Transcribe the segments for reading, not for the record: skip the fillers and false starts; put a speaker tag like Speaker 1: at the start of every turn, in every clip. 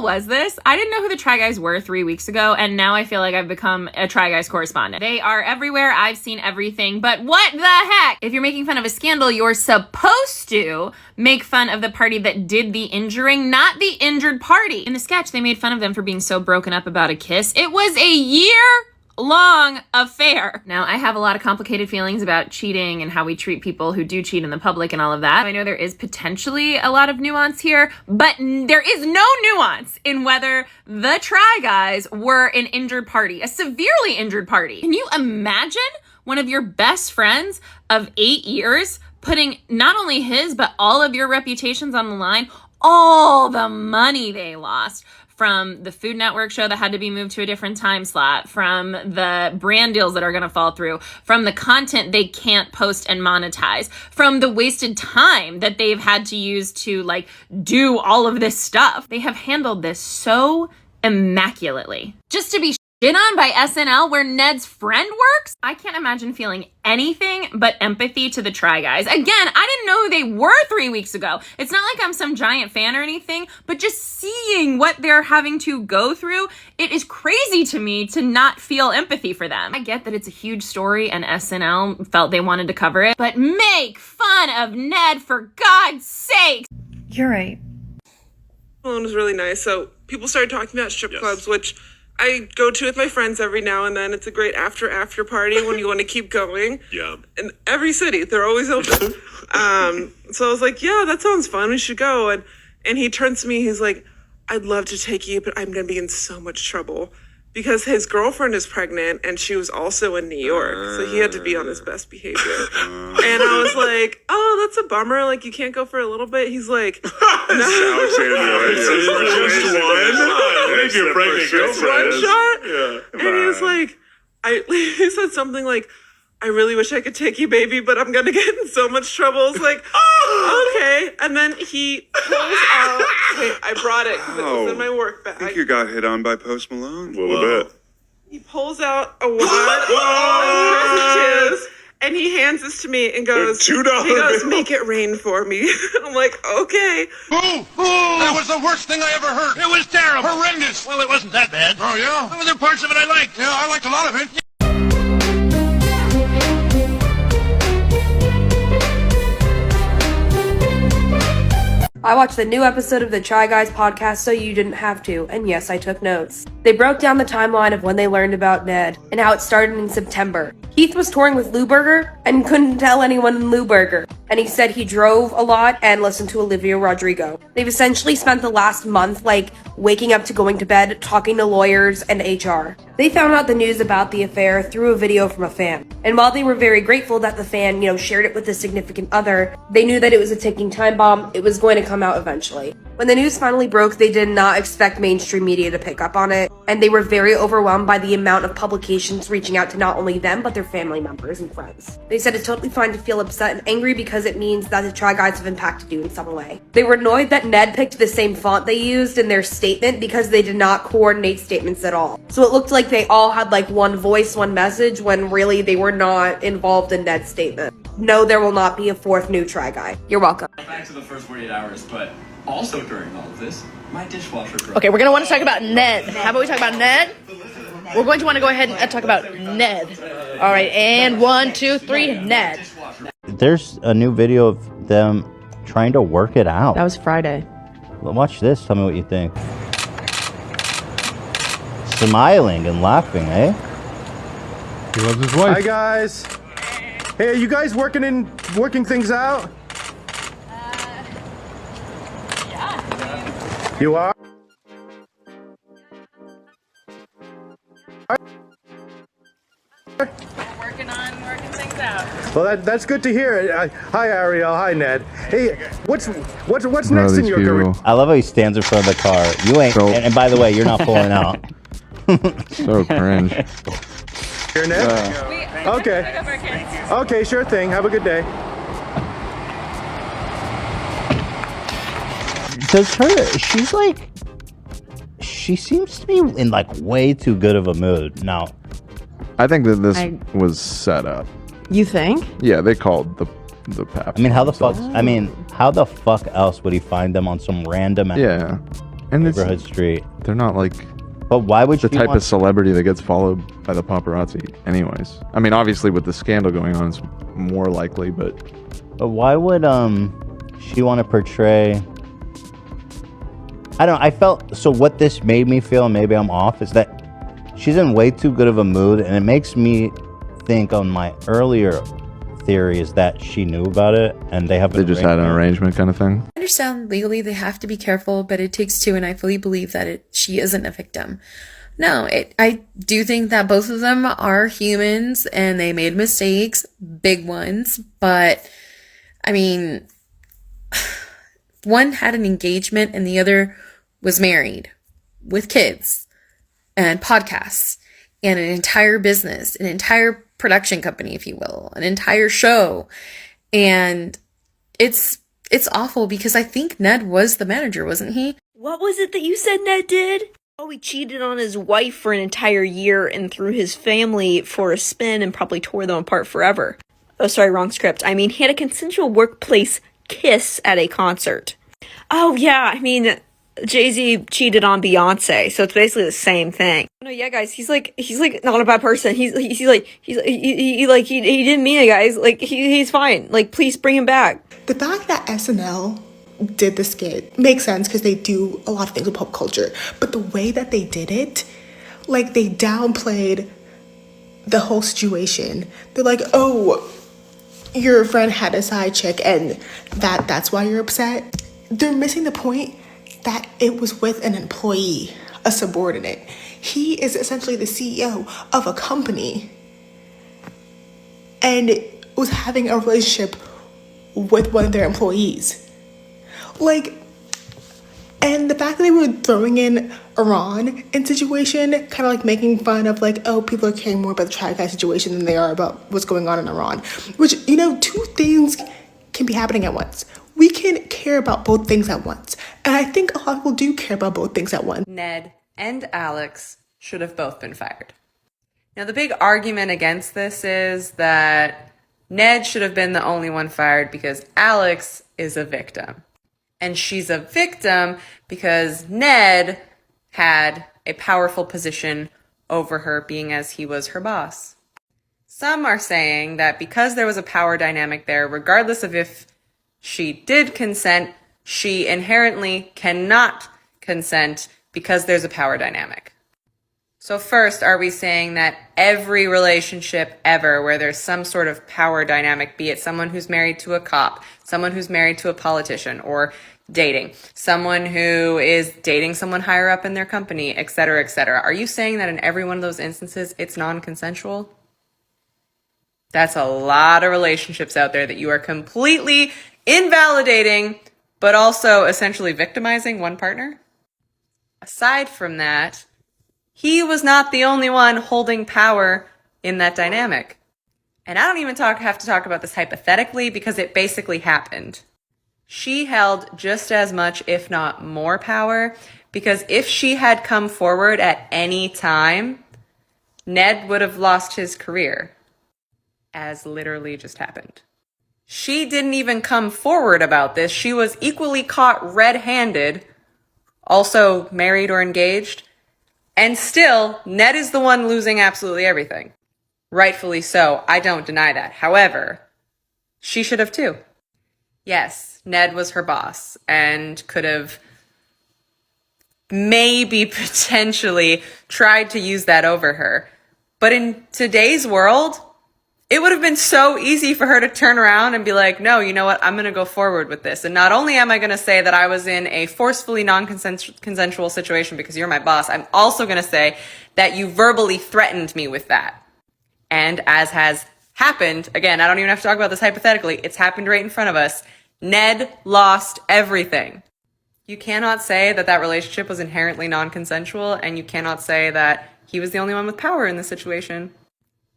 Speaker 1: was this? I didn't know who the Try Guys were 3 weeks ago, and now I feel like I've become a Try Guys correspondent. They are everywhere. I've seen everything, but what the heck? If you're making fun of a scandal, you're supposed to make fun of the party that did the injuring, not the injured party. In the sketch, they made fun of them for being so broken up about a kiss. It was a year-long affair. Now, I have a lot of complicated feelings about cheating and how we treat people who do cheat in the public and all of that. I know there is potentially a lot of nuance here, but there is no nuance in whether the Try Guys were an injured party, a severely injured party. Can you imagine one of your best friends of 8 years putting not only his, but all of your reputations on the line? All the money they lost from the Food Network show that had to be moved to a different time slot, from the brand deals that are going to fall through, from the content they can't post and monetize, from the wasted time that they've had to use to like do all of this stuff. They have handled this so immaculately. Just to be shit on by SNL where Ned's friend works? I can't imagine feeling anything but empathy to the Try Guys. Again, I didn't know who they were 3 weeks ago. It's not like I'm some giant fan or anything, but just seeing what they're having to go through, it is crazy to me to not feel empathy for them. I get that it's a huge story and SNL felt they wanted to cover it, but make fun of Ned for God's sake.
Speaker 2: You're right.
Speaker 3: It was really nice. So people started talking about strip clubs, which I go to with my friends every now and then. It's a great after party when you want to keep going.
Speaker 4: Yeah.
Speaker 3: In every city, they're always open. So I was like, yeah, that sounds fun. We should go. And he turns to me. He's like, I'd love to take you, but I'm going to be in so much trouble because his girlfriend is pregnant and she was also in New York. So he had to be on his best behavior. And I was like, oh, that's a bummer. Like, you can't go for a little bit. He's like, no.
Speaker 4: Just one
Speaker 3: shot? Yeah. And he was like, he said something like, I really wish I could take you, baby, but I'm going to get in so much trouble. I was like, okay. And then he pulls out, wait, I brought it because it was in my work bag.
Speaker 4: I think you got hit on by Post Malone. A little bit.
Speaker 3: He pulls out a wad of messages and he hands this to me and goes, $2. He goes, make it rain for me. I'm like, okay.
Speaker 5: Boo! That was the worst thing I ever heard. It was terrible. Horrendous. Well, it wasn't that bad. Oh, yeah? Well, there were parts of it I liked. Yeah, I liked a lot of it.
Speaker 2: I watched the new episode of the Try Guys podcast so you didn't have to, and yes, I took notes. They broke down the timeline of when they learned about Ned and how it started in September. Keith was touring with Lou Berger and couldn't tell anyone in Lou Berger, and he said he drove a lot and listened to Olivia Rodrigo. They've essentially spent the last month, waking up to going to bed, talking to lawyers and HR. They found out the news about the affair through a video from a fan. And while they were very grateful that the fan, shared it with a significant other, they knew that it was a ticking time bomb. It was going to come out eventually. When the news finally broke, they did not expect mainstream media to pick up on it, and they were very overwhelmed by the amount of publications reaching out to not only them, but their family members and friends. They said it's totally fine to feel upset and angry because it means that the Try Guys have impacted you in some way. They were annoyed that Ned picked the same font they used in their statement because they did not coordinate statements at all. So it looked like they all had one voice, one message, when really they were not involved in Ned's statement. No, there will not be a fourth new Try Guy. You're welcome.
Speaker 6: Back to the first 48 hours, but also during all of this, my dishwasher broke.
Speaker 7: Okay, we're going to want to talk about Ned. How about we talk about Ned? We're going to want to go ahead and talk about Ned. All right, and 1, 2, 3, Ned.
Speaker 8: There's a new video of them trying to work it out.
Speaker 7: That was Friday.
Speaker 8: Well, watch this. Tell me what you think. Smiling and laughing, eh?
Speaker 9: He loves his wife.
Speaker 10: Hi, guys. Hey, are you guys working things out? Yeah. You are?
Speaker 1: We're working things out.
Speaker 10: Well, that's good to hear. Hi, Ariel. Hi, Ned. Hey, what's next in your career?
Speaker 8: I love how he stands in front of the car. You ain't. And by the way, you're not pulling out.
Speaker 9: So cringe.
Speaker 10: Here, Ned? Okay. Okay, sure thing. Have a good day.
Speaker 8: She seems to be in way too good of a mood now.
Speaker 9: I think that this was set up.
Speaker 7: You think?
Speaker 9: Yeah, they called the pap.
Speaker 8: How the fuck else would he find them on some random app?
Speaker 9: Yeah. And
Speaker 8: neighborhood street.
Speaker 9: They're not like
Speaker 8: But why would
Speaker 9: the
Speaker 8: she
Speaker 9: type
Speaker 8: want-
Speaker 9: of celebrity that gets followed by the paparazzi anyways. I mean, obviously with the scandal going on, it's more likely, but
Speaker 8: why would she want to portray... I don't know, I felt... So what this made me feel, and maybe I'm off, is that she's in way too good of a mood, and it makes me think on my earlier theory is that she knew about it, and they
Speaker 9: just had an arrangement kind of thing.
Speaker 11: I understand legally they have to be careful, but it takes two, and I fully believe that she isn't a victim. No, I do think that both of them are humans, and they made mistakes, big ones, but, I mean, one had an engagement, and the other was married, with kids, and podcasts, and an entire business, an entire production company, if you will, an entire show. And it's awful because I think Ned was the manager, wasn't he?
Speaker 12: What was it that you said Ned did? Oh, he cheated on his wife for an entire year and threw his family for a spin and probably tore them apart forever. Oh, sorry, wrong script. I mean, he had a consensual workplace kiss at a concert. Oh, yeah, I mean, Jay-Z cheated on Beyonce, so it's basically the same thing. No, yeah, guys, he's like not a bad person. He didn't mean it, guys. Like he's fine. Like, please bring him back.
Speaker 13: The fact that SNL did the skit makes sense because they do a lot of things with pop culture, but the way that they did it, like, they downplayed the whole situation. They're like, oh, your friend had a side chick and that's why you're upset. They're missing the point that it was with an employee, a subordinate. He is essentially the CEO of a company and was having a relationship with one of their employees. Like, and the fact that they were throwing in Iran in situation, kind of like making fun of like, oh, people are caring more about the Try Guy situation than they are about what's going on in Iran. Which, you know, two things can be happening at once. We can care about both things at once. And I think a lot of people do care about both things at once.
Speaker 14: Ned and Alex should have both been fired. Now, the big argument against this is that Ned should have been the only one fired because Alex is a victim. And she's a victim because Ned had a powerful position over her, being as he was her boss. Some are saying that because there was a power dynamic there, regardless of if she did consent, she inherently cannot consent because there's a power dynamic. So first, are we saying that every relationship ever where there's some sort of power dynamic, be it someone who's married to a cop, someone who's married to a politician, or dating, someone who is dating someone higher up in their company, etc., etc., are you saying that in every one of those instances it's non-consensual? That's a lot of relationships out there that you are completely invalidating, but also essentially victimizing one partner. Aside from that, he was not the only one holding power in that dynamic. And I don't even have to talk about this hypothetically because it basically happened. She held just as much, if not more, power because if she had come forward at any time, Ned would have lost his career, as literally just happened. She didn't even come forward about this. She was equally caught red-handed, also married or engaged, and still, Ned is the one losing absolutely everything. Rightfully so. I don't deny that. However, she should have too. Yes, Ned was her boss and could have maybe potentially tried to use that over her. But in today's world, it would have been so easy for her to turn around and be like, no, you know what? I'm going to go forward with this. And not only am I going to say that I was in a forcefully non-consensual situation because you're my boss, I'm also going to say that you verbally threatened me with that. And as has happened, again, I don't even have to talk about this hypothetically, it's happened right in front of us. Ned lost everything. You cannot say that that relationship was inherently non-consensual, and you cannot say that he was the only one with power in this situation.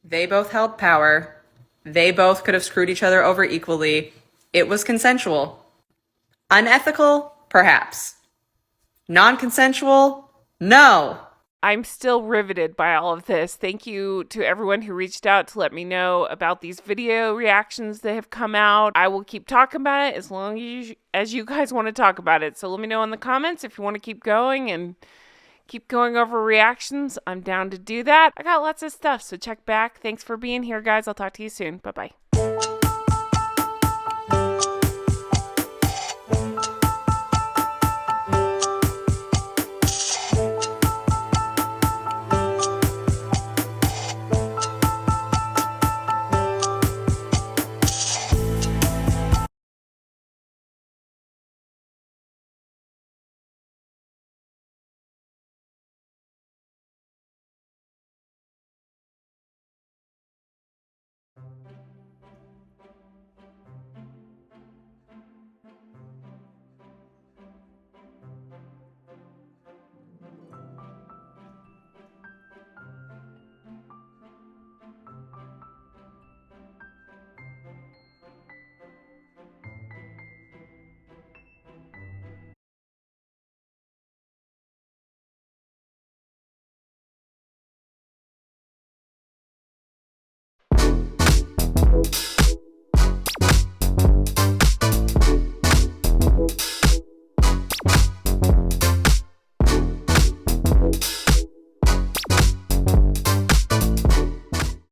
Speaker 14: They both held power. They both could have screwed each other over equally. It was consensual. Unethical? Perhaps. Non-consensual? No.
Speaker 15: I'm still riveted by all of this. Thank you to everyone who reached out to let me know about these video reactions that have come out. I will keep talking about it as long as you guys want to talk about it. So let me know in the comments if you want to keep going and keep going over reactions. I'm down to do that. I got lots of stuff, so check back. Thanks for being here, guys. I'll talk to you soon. Bye-bye.